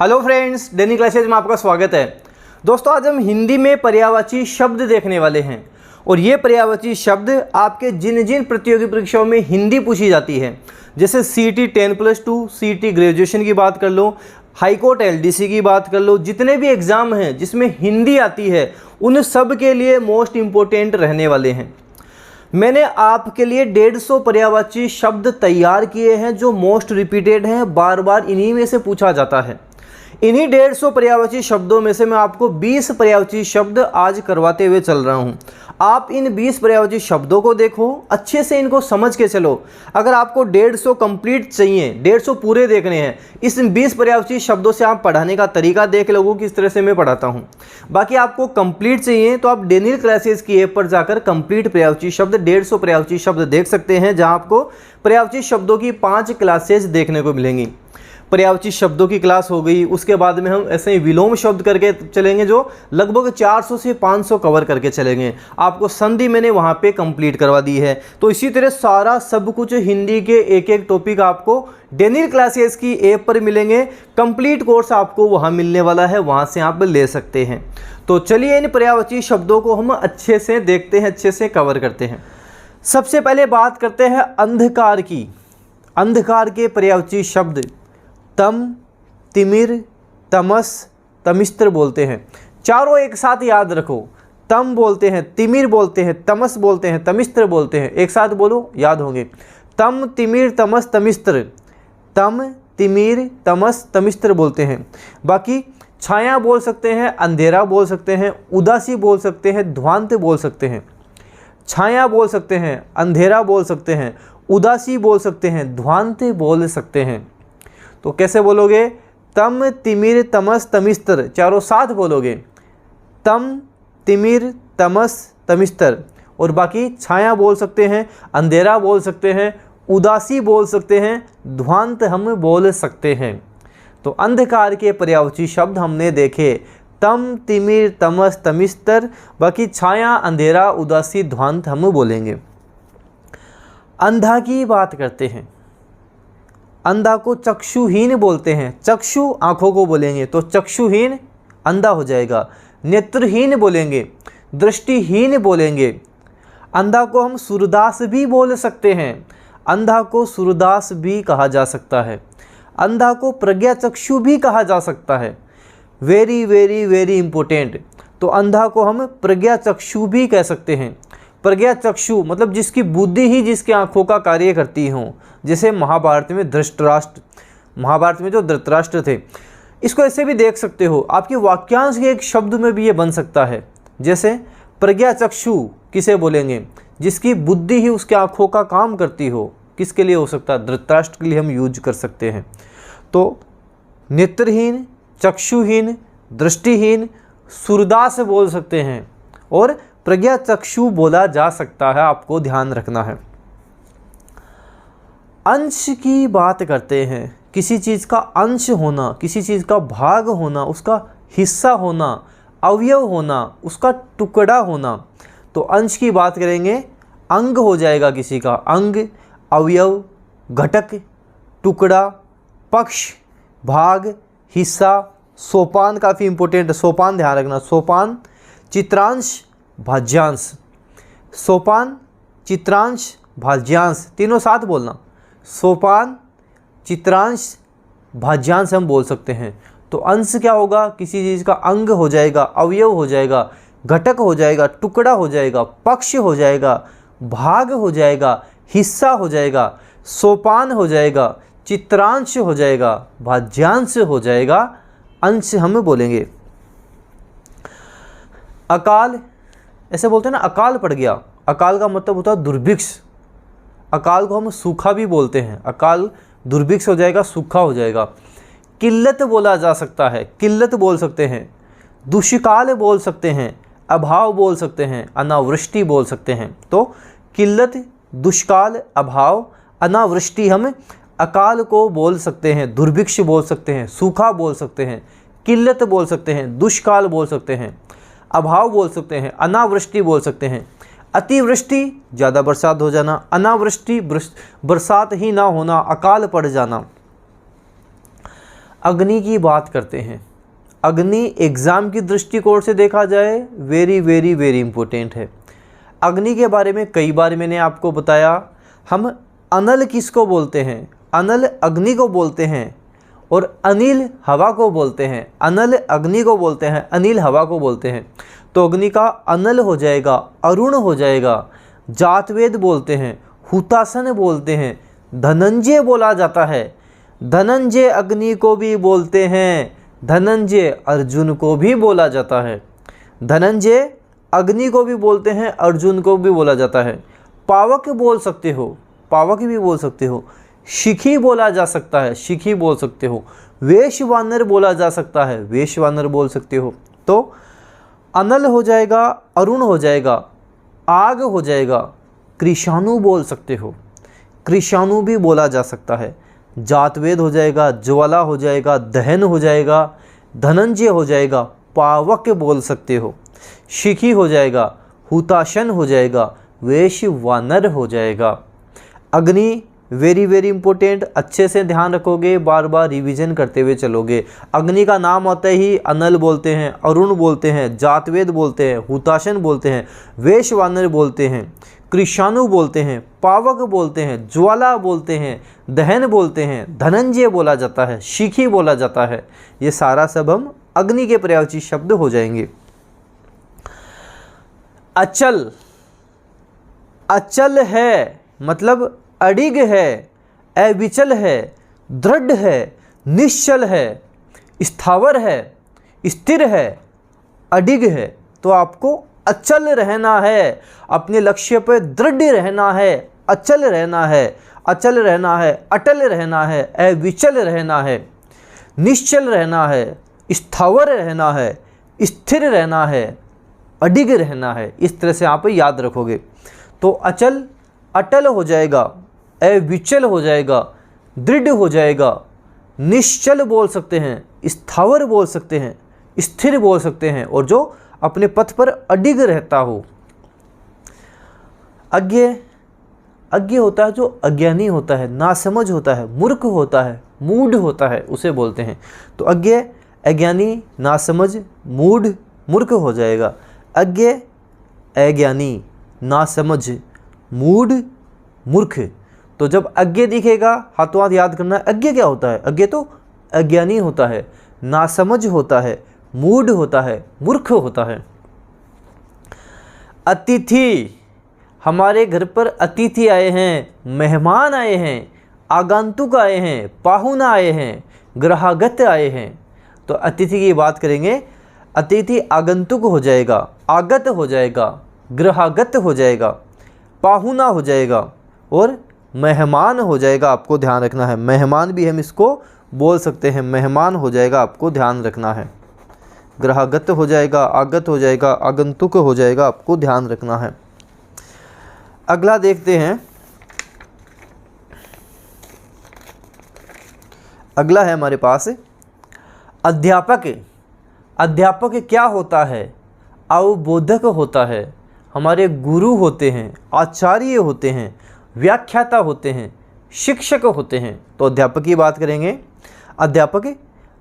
Hello friends, डेनी classes में आपका स्वागत है। दोस्तों, आज हम हिंदी में पर्यायवाची शब्द देखने वाले हैं और ये पर्यायवाची शब्द आपके जिन जिन प्रतियोगी परीक्षाओं में हिंदी पूछी जाती है, जैसे CET 10+2, CET ग्रेजुएशन की बात कर लो, हाईकोर्ट LDC की बात कर लो, जितने भी एग्ज़ाम हैं जिसमें हिंदी आती है उन सब के लिए मोस्ट इम्पोर्टेंट रहने वाले हैं। मैंने आपके लिए 150 पर्यायवाची शब्द तैयार किए हैं जो मोस्ट रिपीटेड हैं, बार बार इन्हीं में से पूछा जाता है। इन्हीं 150 पर्यायवाची शब्दों में से मैं आपको 20 पर्यायवाची शब्द आज करवाते हुए चल रहा हूं। आप इन 20 पर्यायवाची शब्दों को देखो, अच्छे से इनको समझ के चलो। अगर आपको 150 कंप्लीट चाहिए, 150 पूरे देखने हैं, इस 20 पर्यायवाची शब्दों से आप पढ़ाने का तरीका देख लो किस तरह से मैं पढ़ाता हूं। बाकी आपको कंप्लीट चाहिए तो आप डेनी क्लासेस की ऐप पर जाकर कंप्लीट पर्यायवाची शब्द 150 पर्यायवाची शब्द देख सकते हैं, जहां आपको पर्यायवाची शब्दों की 5 क्लासेज देखने को मिलेंगी। पर्यायवाची शब्दों की क्लास हो गई, उसके बाद में हम ऐसे ही विलोम शब्द करके चलेंगे जो लगभग 400 से 500 कवर करके चलेंगे। आपको संधि मैंने वहाँ पे कंप्लीट करवा दी है। तो इसी तरह सारा सब कुछ हिंदी के एक एक टॉपिक आपको डेनी क्लासेस की ऐप पर मिलेंगे। कंप्लीट कोर्स आपको वहाँ मिलने वाला है, वहाँ से आप ले सकते हैं। तो चलिए इन पर्यायवाची शब्दों को हम अच्छे से देखते हैं, अच्छे से कवर करते हैं। सबसे पहले बात करते हैं अंधकार की। अंधकार के पर्यायवाची शब्द तम, तिमिर, तमस, तमिस्त्र बोलते हैं। चारों एक साथ याद रखो। तम बोलते हैं, तिमिर बोलते हैं, तमस बोलते हैं, तमिस्त्र बोलते हैं। एक साथ बोलो, याद होंगे। तम, तिमिर, तमस, तमिस्त्र। तम, तिमिर, तमस, तमिस्त्र बोलते हैं। बाकी छाया बोल सकते हैं, अंधेरा बोल सकते हैं, उदासी बोल सकते हैं, ध्वांत बोल सकते हैं। छाया बोल सकते हैं, अंधेरा बोल सकते हैं, उदासी बोल सकते हैं, ध्वांत बोल सकते हैं। तो कैसे बोलोगे? तम, तिमिर, तमस, तमिस्त्र। चारों साथ बोलोगे। तम, तिमिर, तमस, तमिस्त्र। और बाकी छाया बोल सकते हैं, अंधेरा बोल सकते हैं, उदासी बोल सकते हैं, ध्वांत हम बोल सकते हैं। तो अंधकार के पर्यायवाची शब्द हमने देखे। तम, तिमिर, तमस, तमिस्त्र। बाकी छाया, अंधेरा, उदासी, ध्वांत हम बोलेंगे। अंधा की बात करते हैं। अंधा को चक्षुहीन बोलते हैं। चक्षु आँखों को बोलेंगे तो चक्षुहीन अंधा हो जाएगा। नेत्रहीन बोलेंगे, दृष्टिहीन बोलेंगे। अंधा को हम सूरदास भी बोल सकते हैं। अंधा को सूरदास भी कहा जा सकता है। अंधा को प्रज्ञाचक्षु भी कहा जा सकता है। Very very very important. तो अंधा को हम प्रज्ञाचक्षु भी कह सकते हैं। प्रज्ञाचक्षु मतलब जिसकी बुद्धि ही जिसकी आंखों का कार्य करती हो। जैसे महाभारत में धृतराष्ट्र, महाभारत में जो धृतराष्ट्र थे, इसको ऐसे भी देख सकते हो। आपके वाक्यांश के एक शब्द में भी ये बन सकता है। जैसे प्रज्ञाचक्षु किसे बोलेंगे? जिसकी बुद्धि ही उसके आंखों का काम करती हो। किसके लिए हो सकता है? धृतराष्ट्र के लिए हम यूज कर सकते हैं। तो नेत्रहीन, चक्षुहीन, दृष्टिहीन, सूरदास बोल सकते हैं और प्रज्ञाचक्षु बोला जा सकता है। आपको ध्यान रखना है। अंश की बात करते हैं। किसी चीज़ का अंश होना, किसी चीज़ का भाग होना, उसका हिस्सा होना, अवयव होना, उसका टुकड़ा होना। तो अंश की बात करेंगे। अंग हो जाएगा किसी का, अंग, अवयव, घटक, टुकड़ा, पक्ष, भाग, हिस्सा। सोपान काफ़ी इंपॉर्टेंट है, सोपान ध्यान रखना। सोपान, चित्रांश, भाज्यांश। सोपान, चित्रांश, भाज्यांश, तीनों साथ बोलना। सोपान, चित्रांश, भाज्यांश हम बोल सकते हैं। तो अंश क्या होगा? किसी चीज़ का अंग हो जाएगा, अवयव हो जाएगा, घटक हो जाएगा, टुकड़ा हो जाएगा, पक्ष हो जाएगा, भाग हो जाएगा, हिस्सा हो जाएगा, सोपान हो जाएगा, चित्रांश हो जाएगा, भाज्यांश हो जाएगा, अंश हम बोलेंगे। अकाल, ऐसे बोलते हैं ना, अकाल पड़ गया। अकाल का मतलब होता है दुर्भिक्ष। अकाल को हम सूखा भी बोलते हैं। अकाल दुर्भिक्ष हो जाएगा, सूखा हो जाएगा। किल्लत बोला जा सकता है, किल्लत बोल सकते हैं। दुष्काल बोल सकते हैं, अभाव बोल सकते हैं, अनावृष्टि बोल सकते हैं। तो किल्लत, दुष्काल, अभाव, अनावृष्टि हम अकाल को बोल सकते हैं। दुर्भिक्ष बोल सकते हैं, सूखा बोल सकते हैं, किल्लत बोल सकते हैं, दुष्काल बोल सकते हैं, अभाव बोल सकते हैं, अनावृष्टि बोल सकते हैं। अतिवृष्टि ज़्यादा बरसात हो जाना, अनावृष्टि बरसात ही ना होना, अकाल पड़ जाना। अग्नि की बात करते हैं। अग्नि एग्ज़ाम की दृष्टिकोण से देखा जाए वेरी वेरी वेरी इंपॉर्टेंट है। अग्नि के बारे में कई बार मैंने आपको बताया। हम अनल किसको बोलते हैं? अनल अग्नि को बोलते हैं और अनिल हवा को बोलते हैं। अनल अग्नि को बोलते हैं, अनिल हवा को बोलते हैं। तो अग्नि का अनल हो जाएगा, अरुण हो जाएगा, जातवेद बोलते हैं, हुतासन बोलते हैं, धनंजय बोला जाता है। धनंजय अग्नि को भी बोलते हैं, धनंजय अर्जुन को भी बोला जाता है। धनंजय अग्नि को भी बोलते हैं, अर्जुन को भी बोला जाता है। पावक बोल सकते हो, पावक भी बोल सकते हो। शिखी बोला जा सकता है, शिखी बोल सकते हो। वेशवानर बोला जा सकता है, वेशवानर बोल सकते हो। तो अनल हो जाएगा, अरुण हो जाएगा, आग हो जाएगा, कृषाणु बोल सकते हो, कृषाणु भी बोला जा सकता है। जातवेद हो जाएगा, ज्वाला हो जाएगा, दहन हो जाएगा, धनंजय हो जाएगा, पावक बोल सकते हो, शिखी हो जाएगा, हुताशन हो जाएगा, वेशवानर हो जाएगा। अग्नि वेरी वेरी इंपॉर्टेंट, अच्छे से ध्यान रखोगे, बार बार रिवीजन करते हुए चलोगे। अग्नि का नाम होते ही अनल बोलते हैं, अरुण बोलते हैं, जातवेद बोलते हैं, हुताशन बोलते हैं, वेशवानर बोलते हैं, कृषाणु बोलते हैं, पावक बोलते हैं, ज्वाला बोलते हैं, दहन बोलते हैं, धनंजय बोला जाता है, शिखी बोला जाता है। ये सारा सब हम अग्नि के पर्यायवाची शब्द हो जाएंगे। अचल, अचल है मतलब अडिग है, अविचल है, दृढ़ है, निश्चल है, स्थावर है, स्थिर है, अडिग है। तो आपको अचल रहना है, अपने लक्ष्य पर दृढ़ रहना है, अचल रहना है, अचल रहना है, अटल रहना है, अविचल रहना है, निश्चल रहना है, स्थावर रहना है, स्थिर रहना है, अडिग रहना है। इस तरह से आप याद रखोगे। तो अचल अटल हो जाएगा, अविचल हो जाएगा, दृढ़ हो जाएगा, निश्चल बोल सकते हैं, स्थावर बोल सकते हैं, स्थिर बोल सकते हैं, और जो अपने पथ पर अडिग रहता हो। अज्ञ, अज्ञ होता है जो अज्ञानी होता है, नासमझ होता है, मूर्ख होता है, मूढ़ होता है, उसे बोलते हैं। तो अज्ञ अज्ञानी, नासमझ, मूढ़, मूर्ख हो जाएगा। अज्ञ, अज्ञानी, नासमझ, मूढ़, मूर्ख। तो जब अज्ञ दिखेगा, हाथों हाथ याद करना है। अज्ञ क्या होता है? अज्ञ तो अज्ञानी होता है, नासमझ होता है, मूढ़ होता है, मूर्ख होता है। अतिथि, हमारे घर पर अतिथि आए हैं, मेहमान आए हैं, आगंतुक आए हैं, पाहुना आए हैं, ग्रहागत आए हैं। तो अतिथि की बात करेंगे। अतिथि आगंतुक हो जाएगा, आगत हो जाएगा, ग्रहागत हो जाएगा, पाहुना हो जाएगा और मेहमान हो जाएगा। आपको ध्यान रखना है, मेहमान भी हम इसको बोल सकते हैं, मेहमान हो जाएगा, आपको ध्यान रखना है। ग्रहागत हो जाएगा, आगत हो जाएगा, आगंतुक हो जाएगा, आपको ध्यान रखना है। अगला देखते हैं। अगला है हमारे पास अध्यापक। अध्यापक क्या होता है? अवबोधक होता है, हमारे गुरु होते हैं, आचार्य होते हैं, व्याख्याता होते हैं, शिक्षक होते हैं। तो अध्यापक की बात करेंगे। अध्यापक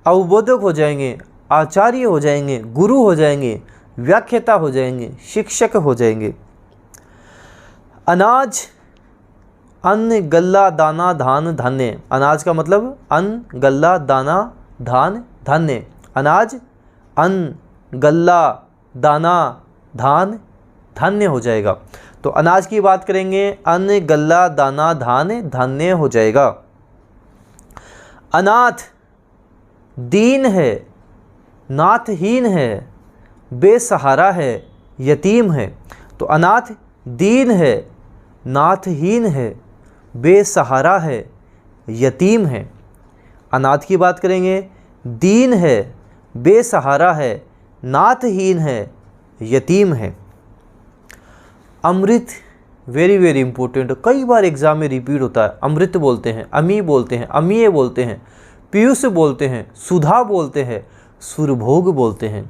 अवबोधक हो जाएंगे, आचार्य हो जाएंगे, गुरु हो जाएंगे, व्याख्याता हो जाएंगे, शिक्षक हो जाएंगे। अनाज, अन्न, गल्ला, दाना, धान, धान्य। अनाज का मतलब अन्न, गल्ला, दाना, धान, धान्य। अनाज, अन्न, गल्ला, दाना, धान, धान्य हो जाएगा। तो अनाज की बात करेंगे, अन्न, गल्ला, दाना, धान, धान्य हो जाएगा। अनाथ, दीन है, नाथहीन है, बेसहारा है, यतीम है। तो अनाथ दीन है, नाथहीन है, बेसहारा है, यतीम है। अनाथ की बात करेंगे, दीन है, बेसहारा है, नाथहीन है, यतीम है। अमृत, वेरी वेरी इंपॉर्टेंट, कई बार एग्जाम में रिपीट होता है। अमृत बोलते हैं, अमी बोलते हैं, अमीय बोलते हैं, पीयूष बोलते हैं, सुधा बोलते हैं, सुरभोग बोलते हैं।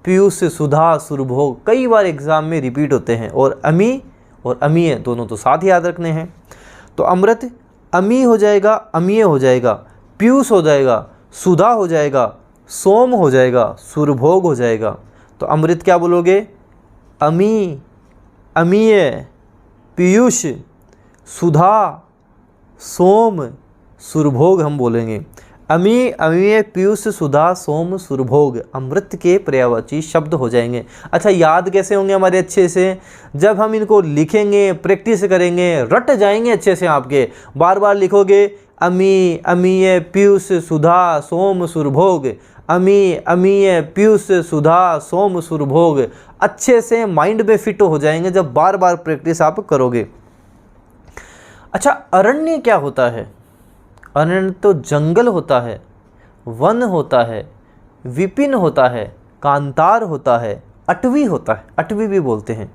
पीयूष, सुधा, सुरभोग कई बार एग्जाम में रिपीट होते हैं। और अमी और अमीय दोनों तो साथ याद रखने हैं। तो अमृत अमी हो जाएगा, अमीय हो जाएगा, पीयूष हो जाएगा, सुधा हो जाएगा, सोम हो जाएगा, सुरभोग हो जाएगा। तो अमृत क्या बोलोगे? अमी, अमीय, पीयूष, सुधा, सोम, सुरभोग हम बोलेंगे। अमी, अमीय, पीयूष, सुधा, सोम, सुरभोग अमृत के पर्यायवाची शब्द हो जाएंगे। अच्छा, याद कैसे होंगे हमारे अच्छे से? जब हम इनको लिखेंगे, प्रैक्टिस करेंगे, रट जाएंगे अच्छे से आपके। बार बार लिखोगे अमी, अमीय, पीयूष, सुधा, सोम, सुरभोग, अमी, अमीय, पीयूष, सुधा, सोम, सुरभोग अच्छे से माइंड में फिट हो जाएंगे जब बार बार प्रैक्टिस आप करोगे। अच्छा, अरण्य क्या होता है? अरण्य तो जंगल होता है, वन होता है, विपिन होता है, कांतार होता है, अटवी होता है, अटवी भी बोलते हैं।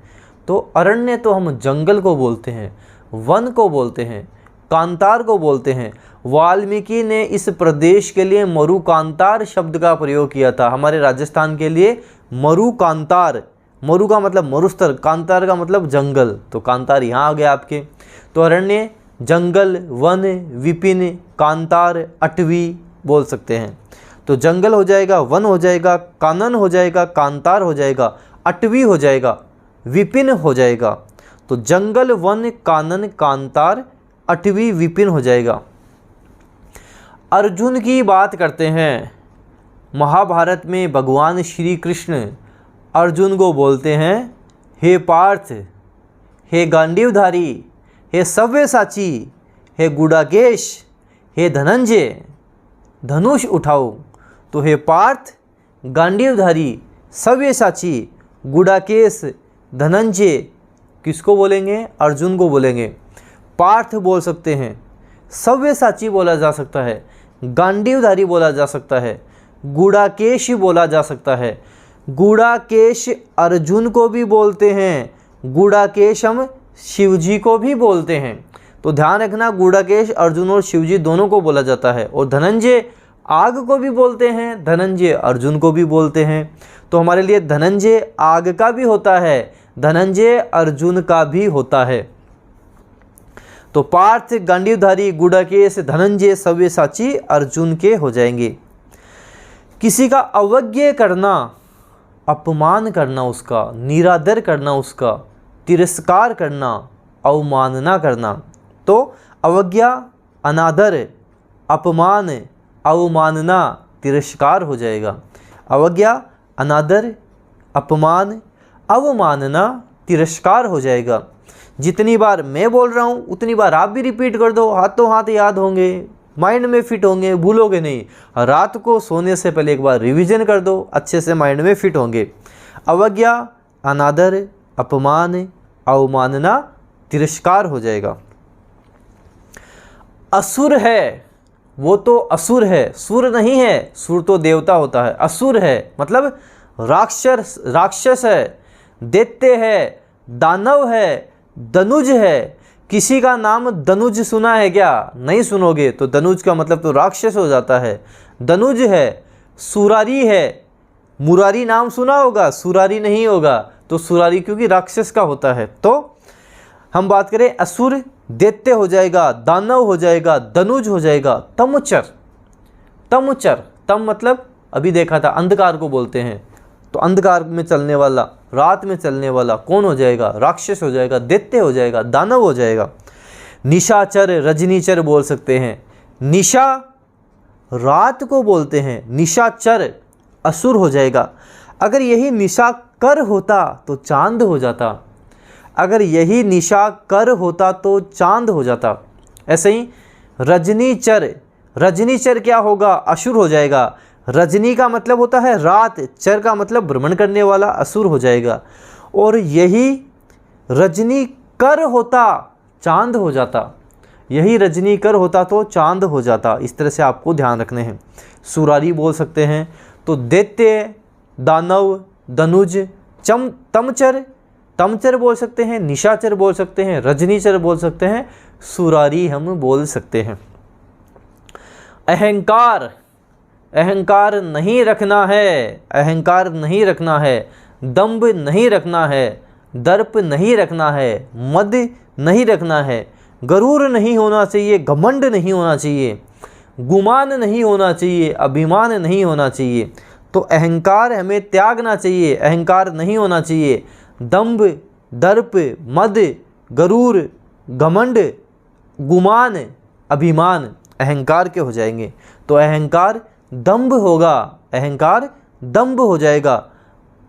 तो अरण्य तो हम जंगल को बोलते हैं, वन को बोलते हैं, कांतार को बोलते हैं। वाल्मीकि ने इस प्रदेश के लिए मरुकांतार शब्द का प्रयोग किया था। हमारे राजस्थान के लिए मरुकांतार, मरु का मतलब मरुस्थल, कांतार का मतलब जंगल, तो कांतार यहाँ आ गया आपके। तो अरण्य जंगल, वन, विपिन, कांतार, अटवी बोल सकते हैं। तो जंगल हो जाएगा, वन हो जाएगा, कानन हो जाएगा, कांतार हो जाएगा, अटवी हो जाएगा, विपिन हो जाएगा। तो जंगल, वन, कानन, कांतार, अटवी, विपिन हो जाएगा। अर्जुन की बात करते हैं। महाभारत में भगवान श्री कृष्ण अर्जुन को बोलते हैं, हे पार्थ, हे गांडीवधारी, हे सव्यसाची, हे गुडाकेश, हे धनंजय, धनुष उठाओ। तो हे पार्थ, गांडीवधारी, सव्यसाची, गुडाकेश, धनंजय किसको बोलेंगे? अर्जुन को बोलेंगे। पार्थ बोल सकते हैं, सव्यसाची बोला जा सकता है, गांडीवधारी बोला जा सकता है, गुडाकेश बोला जा सकता है। गुडाकेश अर्जुन को भी बोलते हैं, गुडाकेश हम शिवजी को भी बोलते हैं। तो ध्यान रखना, गुडाकेश अर्जुन और शिवजी दोनों को बोला जाता है। और धनंजय आग को भी बोलते हैं, धनंजय अर्जुन को भी बोलते हैं। तो हमारे लिए धनंजय आग का भी होता है, धनंजय अर्जुन का भी होता है। तो पार्थ, गांडीवधारी, गुडाकेश, धनंजय, सव्यसाची अर्जुन के हो जाएंगे। किसी का अवज्ञा करना, अपमान करना, उसका निरादर करना, उसका तिरस्कार करना, अवमानना करना। तो अवज्ञा, अनादर, अपमान, अवमानना, तिरस्कार हो जाएगा। अवज्ञा, अनादर, अपमान, अवमानना, तिरस्कार हो जाएगा। जितनी बार मैं बोल रहा हूँ उतनी बार आप भी रिपीट कर दो, हाथों हाथ याद होंगे, माइंड में फिट होंगे, भूलोगे नहीं। रात को सोने से पहले एक बार रिवीजन कर दो, अच्छे से माइंड में फिट होंगे। अवज्ञा, अनादर, अपमान, अवमानना, तिरस्कार हो जाएगा। असुर है, वो तो असुर है, सुर नहीं है, सुर तो देवता होता है। असुर है मतलब राक्षस है, दैत्य है, दानव है, दनुज है। किसी का नाम दनुज सुना है क्या? नहीं सुनोगे तो दनुज का मतलब तो राक्षस हो जाता है। दनुज है, सुरारी है, मुरारी नाम सुना होगा, सुरारी नहीं होगा, तो सुरारी क्योंकि राक्षस का होता है। तो हम बात करें असुर, दैत्य हो जाएगा, दानव हो जाएगा, दनुज हो जाएगा। तमचर, तमचर, तम मतलब अभी देखा था अंधकार को बोलते हैं। तो अंधकार में चलने वाला, रात में चलने वाला कौन हो जाएगा? राक्षस हो जाएगा, दैत्य हो जाएगा, दानव हो जाएगा। निशाचर, रजनीचर बोल सकते हैं। निशा रात को बोलते हैं, निशाचर असुर हो जाएगा। अगर यही निशा कर होता तो चांद हो जाता, अगर यही निशा कर होता तो चांद हो जाता। ऐसे ही रजनीचर, रजनीचर क्या होगा? असुर हो जाएगा। रजनी का मतलब होता है रात, चर का मतलब भ्रमण करने वाला, असुर हो जाएगा। और यही रजनी कर होता चांद हो जाता, यही रजनी कर होता तो चांद हो जाता। इस तरह से आपको ध्यान रखने हैं। सुरारी बोल सकते हैं। तो दैत्य, दानव, दनुज, तमचर, तमचर बोल सकते हैं, निशाचर बोल सकते हैं, रजनीचर बोल सकते हैं, सुरारी हम बोल सकते हैं। अहंकार, अहंकार नहीं रखना है, अहंकार नहीं रखना है, दंभ नहीं रखना है, दर्प नहीं रखना है, मद नहीं रखना है, गरूर नहीं होना चाहिए, घमंड नहीं होना चाहिए, गुमान नहीं होना चाहिए, अभिमान नहीं होना चाहिए। तो अहंकार हमें त्यागना चाहिए, अहंकार नहीं होना चाहिए। दंभ, दर्प, मद, गरूर, घमंड, गुमान, अभिमान अहंकार के हो जाएंगे। तो अहंकार दंभ होगा, अहंकार दंभ हो जाएगा,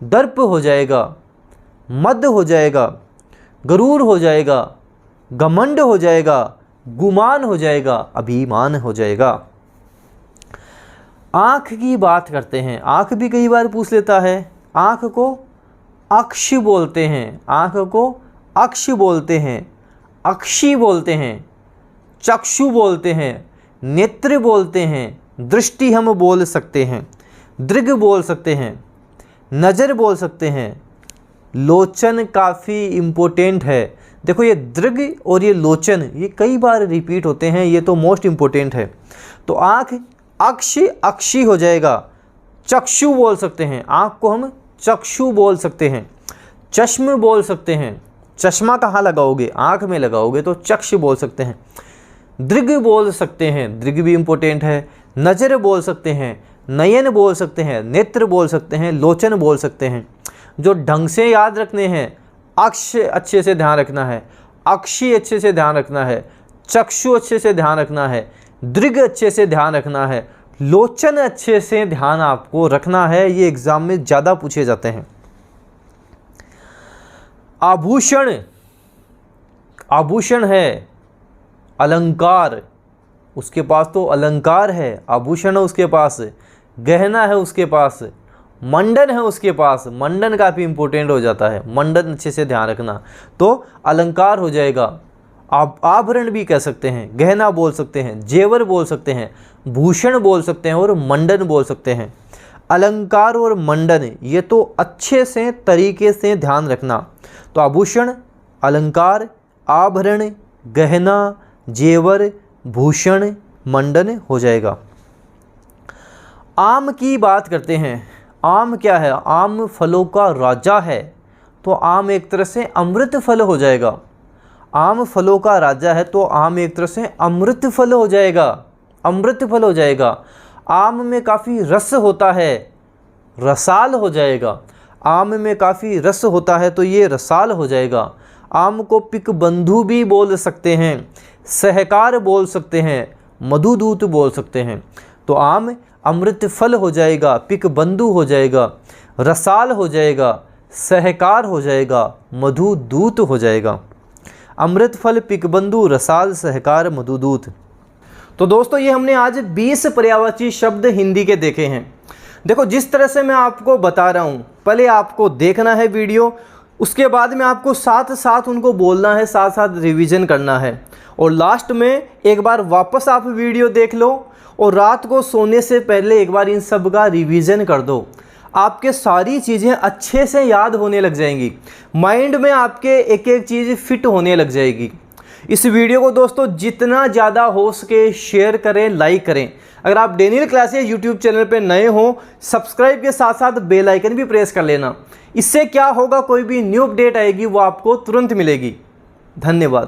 दर्प हो जाएगा, मद हो जाएगा, गरूर हो जाएगा, घमंड हो जाएगा, गुमान हो जाएगा, अभिमान हो जाएगा। आँख की बात करते हैं। आँख भी कई बार पूछ लेता है। आँख को अक्ष बोलते हैं, आँख को अक्ष बोलते हैं, अक्षी बोलते हैं, चक्षु बोलते हैं, नेत्र बोलते हैं, दृष्टि हम बोल सकते हैं, दृग बोल सकते हैं, नज़र बोल सकते हैं, लोचन काफ़ी इम्पोर्टेंट है। देखो ये दृग और ये लोचन ये कई बार रिपीट होते हैं, ये तो मोस्ट इम्पोर्टेंट है। तो आँख अक्ष, अक्षी हो जाएगा। चक्षु बोल सकते हैं, आँख को हम चक्षु बोल सकते हैं, चश्म बोल सकते हैं। चश्मा कहाँ लगाओगे? आँख में लगाओगे तो चक्ष बोल सकते हैं। दृग बोल सकते हैं, दृग भी इम्पोर्टेंट है। नज़र बोल सकते हैं, नयन बोल सकते हैं, नेत्र बोल सकते हैं, लोचन बोल सकते हैं। जो ढंग से याद रखने हैं, अक्ष अच्छे से ध्यान रखना है, अक्षी अच्छे से ध्यान रखना है, चक्षु अच्छे से ध्यान रखना है, दृग अच्छे से ध्यान रखना है, लोचन अच्छे से ध्यान आपको रखना है। ये एग्ज़ाम में ज़्यादा पूछे जाते हैं। आभूषण, आभूषण है, अलंकार, उसके पास तो अलंकार है, आभूषण है उसके पास, गहना है उसके पास, मंडन है उसके पास। मंडन काफ़ी इंपॉर्टेंट हो जाता है, मंडन अच्छे से ध्यान रखना। तो अलंकार हो जाएगा। आप आभरण भी कह सकते हैं, गहना बोल सकते हैं, जेवर बोल सकते हैं, भूषण बोल सकते हैं और मंडन बोल सकते हैं। अलंकार और मंडन ये तो अच्छे से तरीके से ध्यान रखना। तो आभूषण, अलंकार, आभरण, गहना, जेवर, भूषण, मंडन हो जाएगा। आम की बात करते हैं। आम क्या है? आम फलों का राजा है। तो आम एक तरह से अमृत फल हो जाएगा। आम फलों का राजा है तो आम एक तरह से अमृत फल हो जाएगा, अमृत फल हो जाएगा। आम में काफ़ी रस होता है, रसाल हो जाएगा। आम में काफ़ी रस होता है तो ये रसाल हो जाएगा। आम को पिक बंधु भी बोल सकते हैं, सहकार बोल सकते हैं, मधुदूत बोल सकते हैं। तो आम अमृत फल हो जाएगा, पिक बंधु हो जाएगा, रसाल हो जाएगा, सहकार हो जाएगा, मधुदूत हो जाएगा। अमृत फल, पिक बंधु, रसाल, सहकार, मधुदूत। तो दोस्तों ये हमने आज 20 पर्यायवाची शब्द हिंदी के देखे हैं। देखो जिस तरह से मैं आपको बता रहा हूँ, पहले आपको देखना है वीडियो, उसके बाद में आपको साथ साथ उनको बोलना है, साथ साथ रिवीजन करना है, और लास्ट में एक बार वापस आप वीडियो देख लो और रात को सोने से पहले एक बार इन सब का रिवीजन कर दो। आपके सारी चीज़ें अच्छे से याद होने लग जाएंगी, माइंड में आपके एक एक चीज़ फिट होने लग जाएगी। इस वीडियो को दोस्तों जितना ज़्यादा हो सके शेयर करें, लाइक करें। अगर आप डेनियल क्लासेस यूट्यूब चैनल पे नए हो, सब्सक्राइब के साथ साथ बेल आइकन भी प्रेस कर लेना। इससे क्या होगा, कोई भी न्यू अपडेट आएगी वो आपको तुरंत मिलेगी। धन्यवाद।